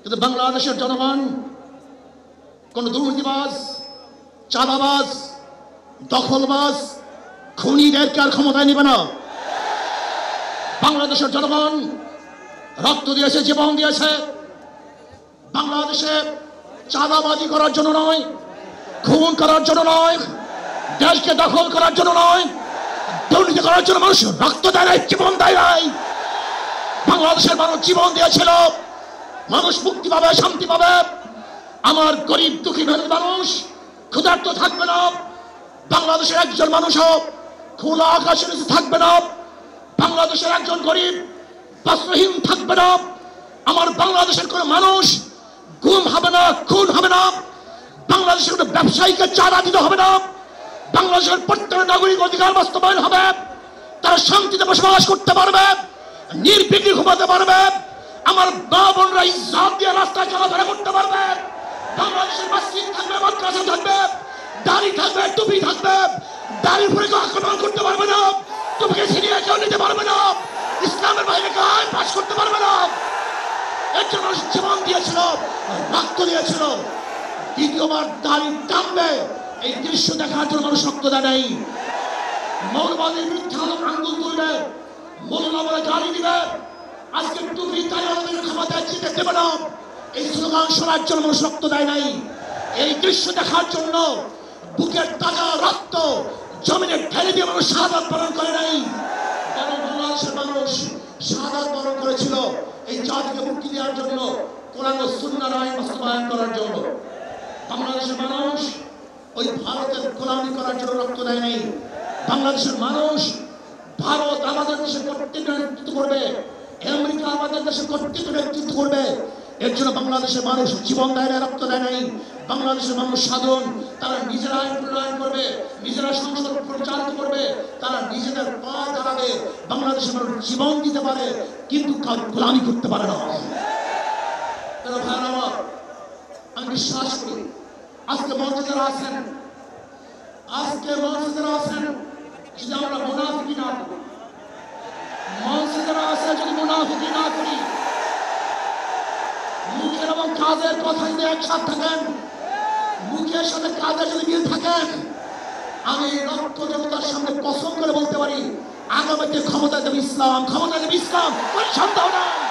কিন্তু বাংলাদেশের জনগণ কোন দুর্নীতিবাজ, চাঁদাবাজ, দখলবাজ, খুনিদেরকে আর ক্ষমতায় নেবে না। বাংলাদেশের জনগণ রক্ত দিয়েছে, জীবন দিয়েছে বাংলাদেশে চাঁদাবাজি করার জন্য নয়, খুন করার জন্য নয়, দেশকে দখল করার জন্য নয়, দুর্নীতি করার জন্য মানুষ রক্ত দেয় নাই, জীবন দেয় নাই। বাংলাদেশের মানুষ জীবন দিয়েছিল, মানুষ মুক্তি পাবে, শান্তি পাবে। আমার গরিব দুঃখী মানুষ ক্ষুধার্ত থাকবে না। বাংলাদেশের একজন মানুষও খোলা আকাশের নিচে থাকবে না। বাংলাদেশের একজন গরিব বস্ত্রহীন থাকবে না। আমার বাংলাদেশের কোন মানুষ গুম হবে না, খুন হবে না। বাংলাদেশের কোন ব্যবসায়ীকে চাঁদা দিতে হবে না। বাংলাদেশের প্রত্যেক নাগরিক অধিকার বাস্তবায়ন হবে। তারা শান্তিতে বসবাস করতে পারবে, নির্বিঘ্নে ঘুমাতে পারবে। আমার মা বোনরা ইজ্জত দিয়ে রাস্তায় চলাফেরা করতে পারবে। বাংলাদেশের মসজিদ থাকবে, মাদ্রাসা থাকবে, দাড়ি থাকবে, টুপি থাকবে। দাড়ির উপরে কেউ আক্রমণ করতে পারবে না, টুপিকে ছিনিয়ে কেউ নিতে পারবে না, ইসলামের বাইরে কেউ আইন পাস করতে পারবে না। এর জন্য জীবন দিয়েছিল, রক্ত দিয়েছিল। দ্বিতীয়বার দাড়ি টানবে, এই দৃশ্য দেখার জন্য মানুষ রক্ত দেয় নাই। মৌলবাদের বিরুদ্ধে আন্দোলন করবে, মৌলনা বলে গালি দিবে, আজকে টুপি তালিবানের ক্ষমতায় যেতে দেবে না, এই স্লোগান শোনার জন্য মানুষ রক্ত দেয় নাই। এই দৃশ্য দেখার জন্য বুকের তাজা রক্ত জমিনে ঢেলে দিয়ে মানুষ শাহাদাত বরণ করে নাই। বাংলাদেশের মানুষ শাহাদাত বরণ করেছিল এই জাতিকে মুক্তি দেওয়ার জন্য, কোরআন ও সুন্নাহর আইন বাস্তবায়ন করার জন্য। বাংলাদেশের মানুষ ওই ভারতের গোলামি করার জন্য রক্ত দেয় নাই। বাংলাদেশের মানুষ ভারত আমাদের দেশের কর্তৃত্ব নেতৃত্ব করবে, আমেরিকা আমাদের দেশের কর্তৃত্ব নেতৃত্ব করবে, এর জন্য বাংলাদেশের মানুষ জীবন দেয় না, রক্ত দেয় নাই। বাংলাদেশের মানুষ সাধন, তারা নিজেরা আইন প্রণয়ন করবে, নিজেরা সংসদ পরিচালিত করবে, তারা নিজেদের পা দাঁড়াবে। বাংলাদেশের মানুষ জীবন দিতে পারে, কিন্তু গোলামি করতে পারে না। আমি বিশ্বাস করি আজকে মঞ্চে যারা আছেন, যদি আমরা মুনাফিকি না করি, মঞ্চে যারা আছে যদি মুনাফিকি না করি, মুখের এবং কাজের কথা যদি একসাথে থাকেন, মুখের সাথে কাজের যদি মিল থাকেন, আমি রক্ত জনতার সামনে কসম করে বলতে পারি আগামীতে ক্ষমতা দেবে ইসলাম, ক্ষমতা দেবে ইসলাম, কোনো সন্দেহ নাই।